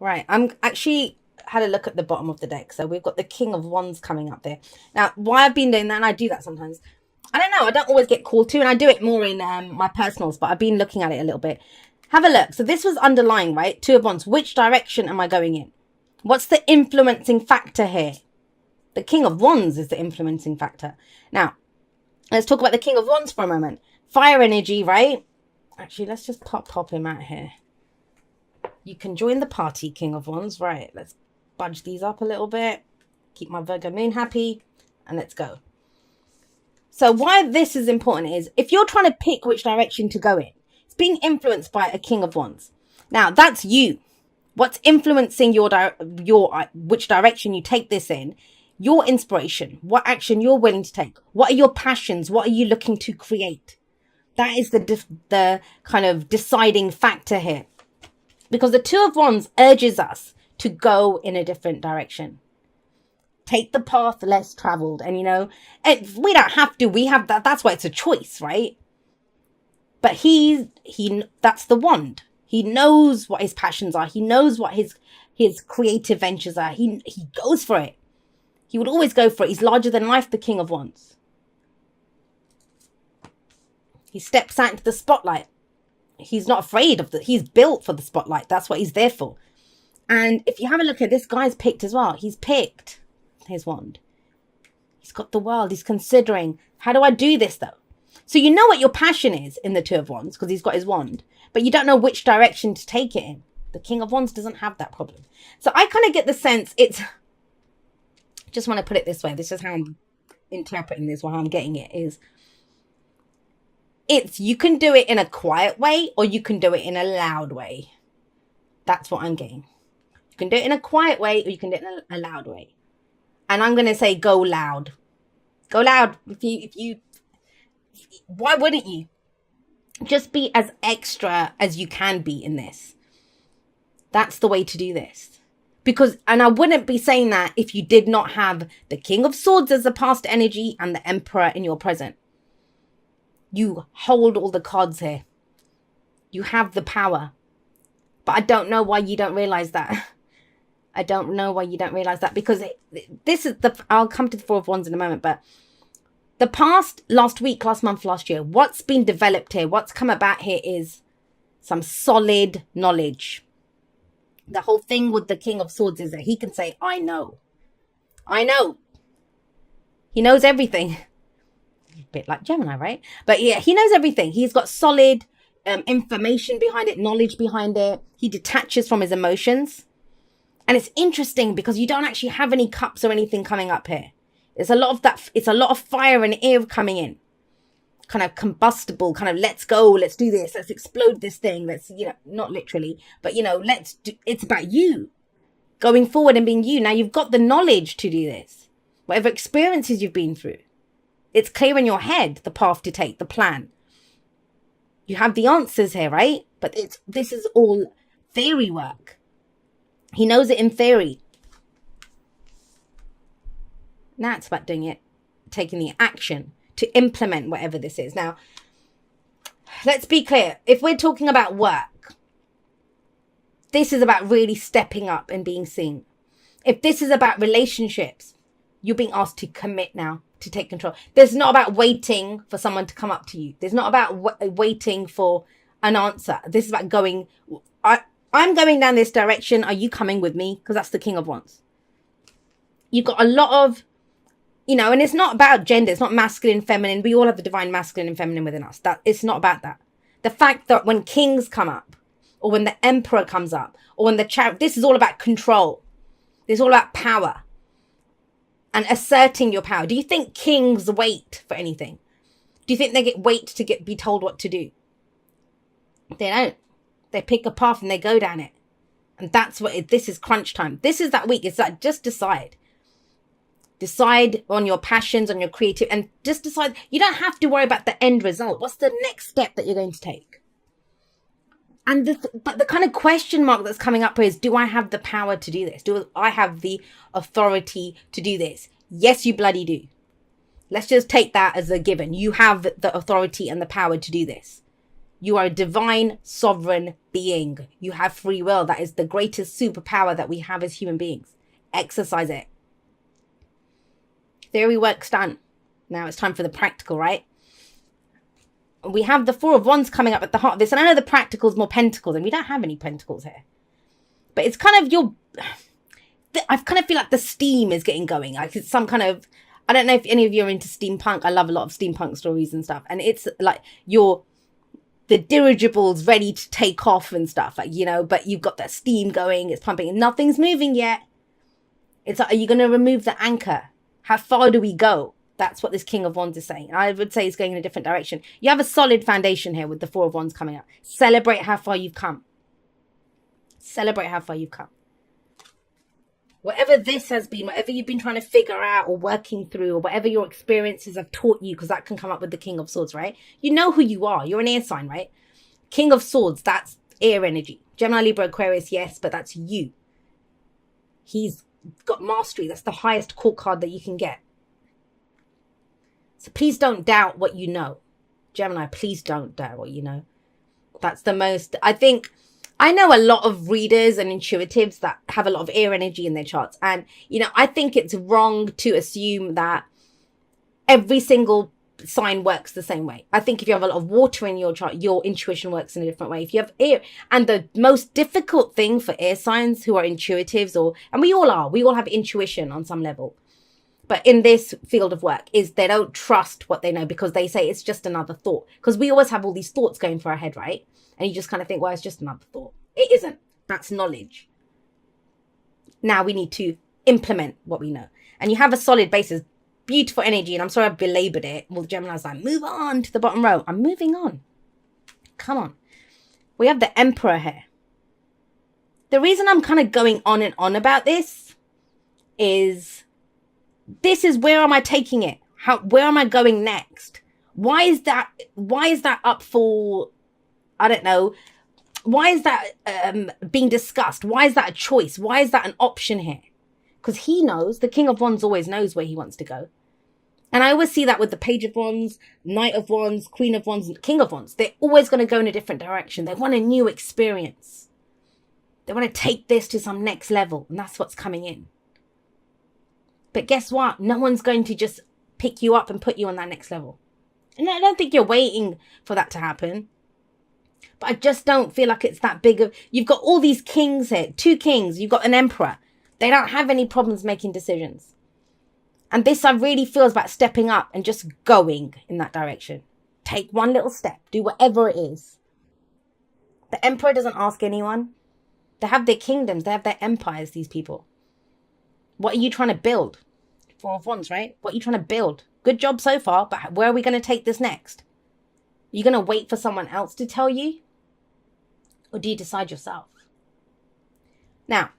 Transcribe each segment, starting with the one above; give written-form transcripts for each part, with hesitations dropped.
Right. I'm actually had a look at the bottom of the deck. So we've got the King of Wands coming up there. Now, why I've been doing that, and I do that sometimes. I don't know. I don't always get called to, and I do it more in my personals, but I've been looking at it a little bit. Have a look. So this was underlying, right? Two of Wands. Which direction am I going in? What's the influencing factor here? The King of Wands is the influencing factor. Now, let's talk about the King of Wands for a moment. Fire energy, right? Actually, let's just pop him out here. You can join the party, King of Wands. Right, let's budge these up a little bit. Keep my Virgo moon happy. And let's go. So why this is important is if you're trying to pick which direction to go in, it's being influenced by a King of Wands. Now, that's you. What's influencing your which direction you take this in, your inspiration, what action you're willing to take, what are your passions, what are you looking to create? That is the kind of deciding factor here. Because the Two of Wands urges us to go in a different direction. Take the path less traveled. And, you know, we don't have to. We have that. That's why it's a choice, right? But that's the wand. He knows what his passions are. He knows what his creative ventures are. He goes for it. He would always go for it. He's larger than life, the King of Wands. He steps out into the spotlight. He's not afraid of he's built for the spotlight. That's what he's there for. And if you have a look at this guy's picked as well. He's picked his wand. He's got the world. He's considering, how do I do this though? So you know what your passion is in the Two of Wands because he's got his wand, but you don't know which direction to take it in. The King of Wands doesn't have that problem. So I kind of get the sense just want to put it this way. This is how I'm interpreting this, or how I'm getting it is, you can do it in a quiet way or you can do it in a loud way. That's what I'm getting. You can do it in a quiet way or you can do it in a loud way. And I'm going to say go loud. Go loud. Why wouldn't you? Just be as extra as you can be in this. That's the way to do this. And I wouldn't be saying that if you did not have the King of Swords as the past energy and the Emperor in your present. You hold all the cards here. You have the power. But I don't know why you don't realize that. I don't know why you don't realize that, because I'll come to the Four of Wands in a moment, but the past, last week, last month, last year, what's been developed here, what's come about here is some solid knowledge. The whole thing with the King of Swords is that he can say, I know. He knows everything. A bit like Gemini, right? But yeah, he knows everything. He's got solid information behind it, knowledge behind it. He detaches from his emotions. And it's interesting because you don't actually have any cups or anything coming up here. It's a lot of that. It's a lot of fire and air coming in. Kind of combustible, kind of let's go, let's do this, let's explode this thing. Let's, not literally, but, it's about you going forward and being you. Now you've got the knowledge to do this. Whatever experiences you've been through, it's clear in your head, the path to take, the plan. You have the answers here, right? But this is all theory work. He knows it in theory. Now it's about doing it, taking the action to implement whatever this is. Now, let's be clear. If we're talking about work, this is about really stepping up and being seen. If this is about relationships, you're being asked to commit now, to take control. This is not about waiting for someone to come up to you. This is not about waiting for an answer. This is about going, I'm going down this direction. Are you coming with me? Because that's the King of Wands. You've got a lot of, and it's not about gender. It's not masculine, feminine. We all have the divine masculine and feminine within us. It's not about that. The fact that when kings come up, or when the emperor comes up, or when this is all about control. This is all about power. And asserting your power. Do you think kings wait for anything? Do you think they wait to be told what to do? They don't. They pick a path and they go down it. And that's this is crunch time. This is that week. It's like, just decide. Decide on your passions, on your creative, and just decide. You don't have to worry about the end result. What's the next step that you're going to take? And but the kind of question mark that's coming up here is, do I have the power to do this? Do I have the authority to do this? Yes, you bloody do. Let's just take that as a given. You have the authority and the power to do this. You are a divine sovereign being. You have free will. That is the greatest superpower that we have as human beings. Exercise it. Theory work's done. Now it's time for the practical, right? We have the Four of Wands coming up at the heart of this. And I know the practical is more pentacles, and we don't have any pentacles here. But it's kind of I kind of feel like the steam is getting going. Like it's some kind of, I don't know if any of you are into steampunk. I love a lot of steampunk stories and stuff. And it's like the dirigibles ready to take off and stuff, like, you know, but you've got that steam going, it's pumping, and nothing's moving yet. It's like, are you going to remove the anchor? How far do we go? That's what this King of Wands is saying. I would say it's going in a different direction. You have a solid foundation here with the Four of Wands coming up. Celebrate how far you've come. Celebrate how far you've come. Whatever this has been, whatever you've been trying to figure out or working through, or whatever your experiences have taught you, because that can come up with the King of Swords, right? You know who you are. You're an air sign, right? King of Swords, that's air energy. Gemini, Libra, Aquarius, yes, but that's you. He's got mastery. That's the highest court card that you can get. So please don't doubt what you know. Gemini, please don't doubt what you know. That's the most, I think, I know a lot of readers and intuitives that have a lot of air energy in their charts. And, you know, I think it's wrong to assume that every single sign works the same way. I think if you have a lot of water in your chart, your intuition works in a different way. If you have air, and the most difficult thing for air signs who are intuitives, and we all have intuition on some level. But in this field of work is they don't trust what they know, because they say it's just another thought. Because we always have all these thoughts going through our head, right? And you just kind of think, well, it's just another thought. It isn't. That's knowledge. Now we need to implement what we know. And you have a solid basis, beautiful energy. And I'm sorry I've belabored it. Well, Gemini's like, move on to the bottom row. I'm moving on. Come on. We have the Emperor here. The reason I'm kind of going on and on about this is where am I taking it? Where am I going next? Why is that up for, I don't know. Why is that being discussed? Why is that a choice? Why is that an option here? Because he knows, the King of Wands always knows where he wants to go. And I always see that with the Page of Wands, Knight of Wands, Queen of Wands, and King of Wands. They're always going to go in a different direction. They want a new experience. They want to take this to some next level. And that's what's coming in. But guess what? No one's going to just pick you up and put you on that next level. And I don't think you're waiting for that to happen. But I just don't feel like it's that big of... You've got all these kings here. 2 kings. You've got an emperor. They don't have any problems making decisions. And this I really feel is about stepping up and just going in that direction. Take one little step. Do whatever it is. The emperor doesn't ask anyone. They have their kingdoms. They have their empires, these people. What are you trying to build? 4 of Wands, right? What are you trying to build? Good job so far, but where are we going to take this next? Are you going to wait for someone else to tell you? Or do you decide yourself? Now,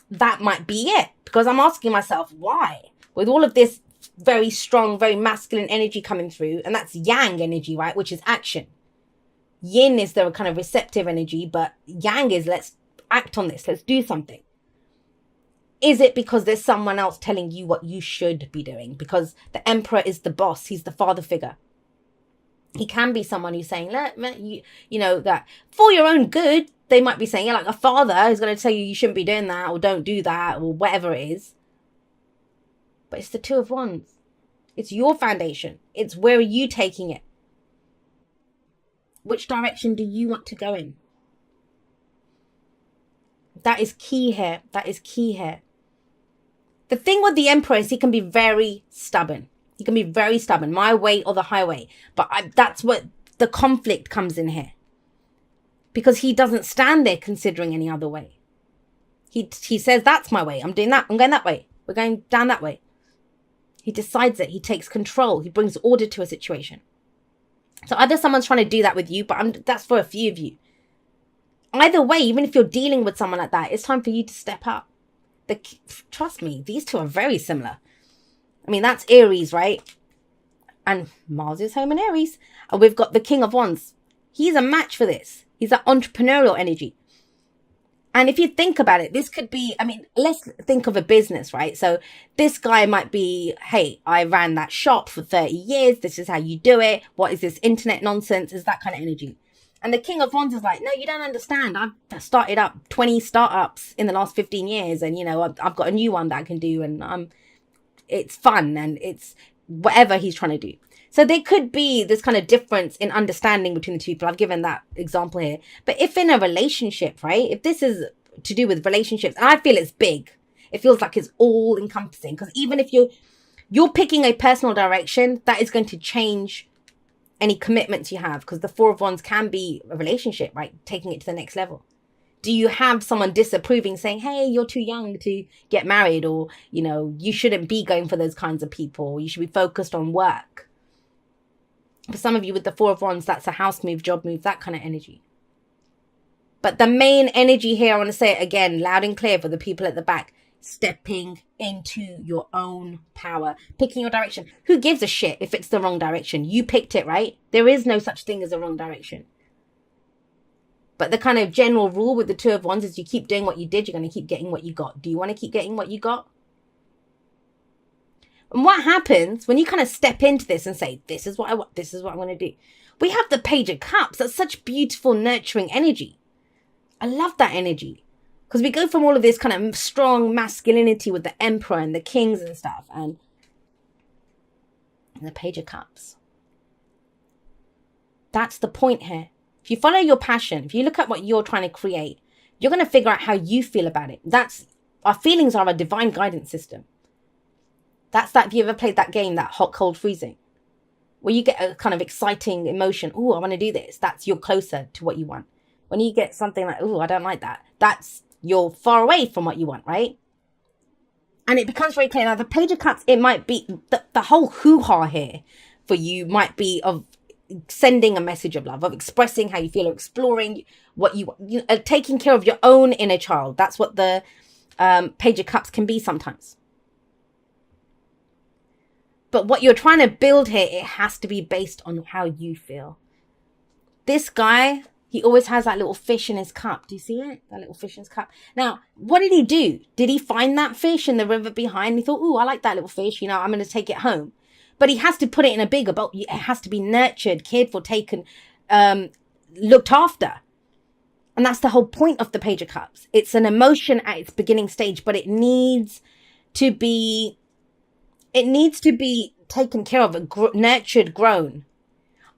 that might be it. Because I'm asking myself, why? With all of this very strong, very masculine energy coming through, and that's yang energy, right? Which is action. Yin is the kind of receptive energy, but yang is let's act on this. Let's do something. Is it because there's someone else telling you what you should be doing? Because the emperor is the boss. He's the father figure. He can be someone who's saying, you know, that for your own good, they might be saying, yeah, like a father is going to tell you you shouldn't be doing that or don't do that or whatever it is. But it's the 2 of Wands. It's your foundation. It's where are you taking it? Which direction do you want to go in? That is key here. That is key here. The thing with the emperor is he can be very stubborn. He can be very stubborn. My way or the highway. But that's what the conflict comes in here. Because he doesn't stand there considering any other way. He says, that's my way. I'm doing that. I'm going that way. We're going down that way. He decides it. He takes control. He brings order to a situation. So either someone's trying to do that with you, but that's for a few of you. Either way, even if you're dealing with someone like that, it's time for you to step up. Trust me, these two are very similar. I mean, that's Aries, right? And Mars is home in Aries. And we've got the King of Wands. He's a match for this. He's that entrepreneurial energy. And if you think about it, this could be, I mean, let's think of a business, right? So this guy might be, hey, I ran that shop for 30 years. This is how you do it. What is this internet nonsense? Is that kind of energy. And the King of Wands is like, no, you don't understand. I've started up 20 startups in the last 15 years. And, I've got a new one that I can do. And it's fun and it's whatever he's trying to do. So there could be this kind of difference in understanding between the two people. I've given that example here. But if in a relationship, right, if this is to do with relationships, and I feel it's big, it feels like it's all encompassing. Because even if you're picking a personal direction, that is going to change any commitments you have. Because the Four of Wands can be a relationship, right? Taking it to the next level. Do you have someone disapproving, saying, hey, you're too young to get married, or, you shouldn't be going for those kinds of people. You should be focused on work. For some of you with the Four of Wands, that's a house move, job move, that kind of energy. But the main energy here, I want to say it again, loud and clear for the people at the back, stepping into your own power, picking your direction. Who gives a shit if it's the wrong direction? You picked it, right? There is no such thing as a wrong direction. But the kind of general rule with the Two of Wands is you keep doing what you did, you're going to keep getting what you got. Do you want to keep getting what you got? And what happens when you kind of step into this and say, this is what I want, this is what I'm going to do? We have the Page of Cups. That's such beautiful, nurturing energy. I love that energy. Because we go from all of this kind of strong masculinity with the Emperor and the Kings and stuff. And the Page of Cups. That's the point here. If you follow your passion, if you look at what you're trying to create, you're going to figure out how you feel about it. Our feelings are a divine guidance system. That's that, if you ever played that game, that hot, cold, freezing, where you get a kind of exciting emotion. Oh, I want to do this. That's you're closer to what you want. When you get something like, oh, I don't like that. That's you're far away from what you want, right? And it becomes very clear. Now, the Page of Cups, it might be the whole hoo-ha here for you might be of sending a message of love, of expressing how you feel, or exploring what you want, taking care of your own inner child. That's what the Page of Cups can be sometimes. But what you're trying to build here, it has to be based on how you feel. This guy, he always has that little fish in his cup. Do you see it? That little fish in his cup. Now, what did he do? Did he find that fish in the river behind? He thought, oh, I like that little fish. I'm going to take it home. But he has to put it in a bigger boat. It has to be nurtured, cared for, taken, looked after. And that's the whole point of the Page of Cups. It's an emotion at its beginning stage, but it needs to be taken care of, nurtured, grown.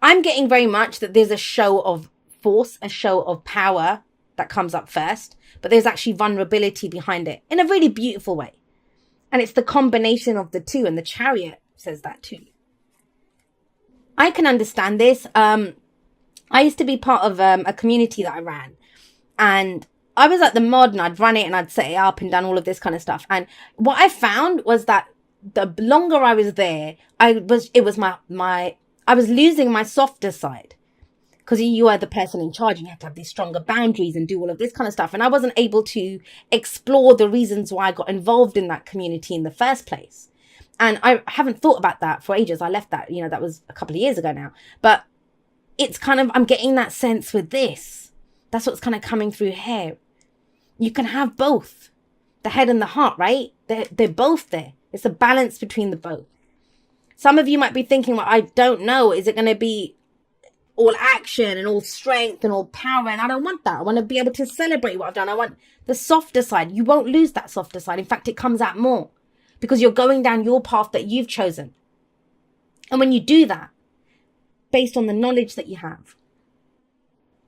I'm getting very much that there's a show of force, a show of power that comes up first, but there's actually vulnerability behind it in a really beautiful way. And it's the combination of the two, and the Chariot says that too. I can understand this. I used to be part of a community that I ran, and I was like the mod, and I'd run it and I'd set it up and done all of this kind of stuff. And what I found was that the longer I was there, I was losing my softer side, because you are the person in charge and you have to have these stronger boundaries and do all of this kind of stuff. And I wasn't able to explore the reasons why I got involved in that community in the first place. And I haven't thought about that for ages. I left that, that was a couple of years ago now. But it's kind of, I'm getting that sense with this. That's what's kind of coming through here. You can have both. The head and the heart, right? They're both there. It's a balance between the both. Some of you might be thinking, well, I don't know. Is it going to be all action and all strength and all power? And I don't want that. I want to be able to celebrate what I've done. I want the softer side. You won't lose that softer side. In fact, it comes out more, because you're going down your path that you've chosen. And when you do that, based on the knowledge that you have,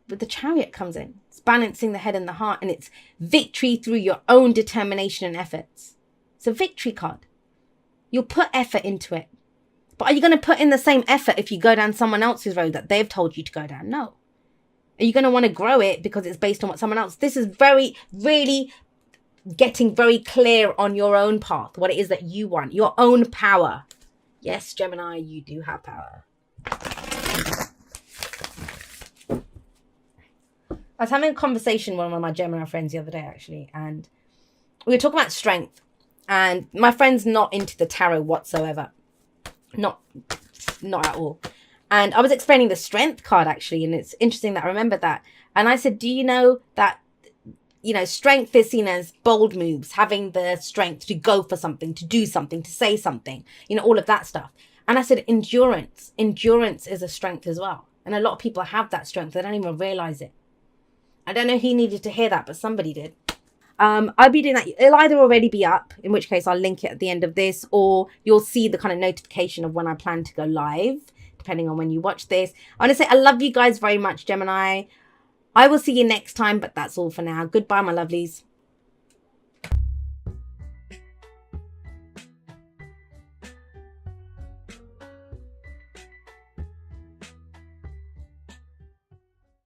but the Chariot comes in. It's balancing the head and the heart, and it's victory through your own determination and efforts. It's a victory card. You'll put effort into it. But are you going to put in the same effort if you go down someone else's road that they've told you to go down? No. Are you going to want to grow it because it's based on what someone else? This is really getting very clear on your own path, what it is that you want, your own power. Yes, Gemini, you do have power. I was having a conversation with one of my Gemini friends the other day, actually, and we were talking about strength. And my friend's not into the tarot whatsoever. Not at all. And I was explaining the strength card, actually, and it's interesting that I remembered that. And I said, do you know that, strength is seen as bold moves, having the strength to go for something, to do something, to say something, all of that stuff. And I said, endurance is a strength as well. And a lot of people have that strength. They don't even realize it. I don't know who needed to hear that, but somebody did. I'll be doing that. It'll either already be up, in which case I'll link it at the end of this, or you'll see the kind of notification of when I plan to go live, depending on when you watch this. I want to say I love you guys very much, Gemini. I will see you next time, but that's all for now. Goodbye, my lovelies.